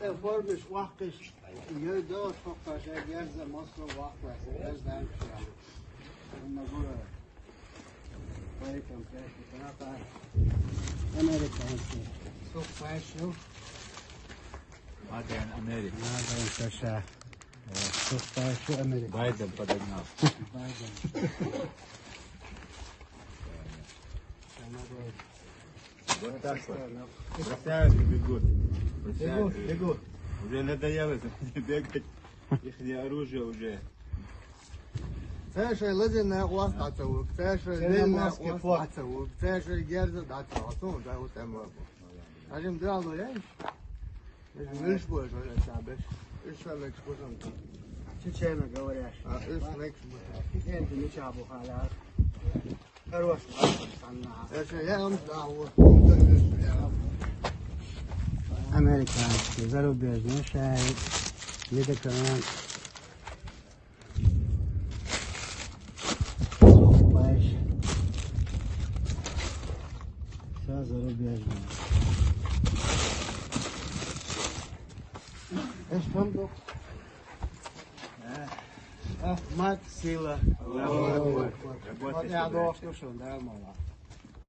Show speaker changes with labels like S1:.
S1: Vorbisch wachtest, je dood toch zeg je de Moskou wachtest, dat is dan zo. En dan goed. Wij kan kijken, dat Amerikaanse. Zo special.
S2: Modern America.
S1: Modern Russia. Zo special Amerika.
S2: Байден подогнал.
S1: Biden.
S2: Вот так вот. Бросают и бегут. Бегут. Уже надоело бегать. Их оружие уже.
S1: Це ще лизи не остаться, це ще не остаться, це ще герзе дати, а то да у тему. А жим драло я. Миш бой, что сабеш. Еще лекс потом. Чечено говоришь. А еще лекс потом. Это не чабу халя. Хороший. Это я вам дал. Американский, зарубежный шарик, медикамент. Все зарубежное. Фондук. Мать сила. Вот я должен, да, мало.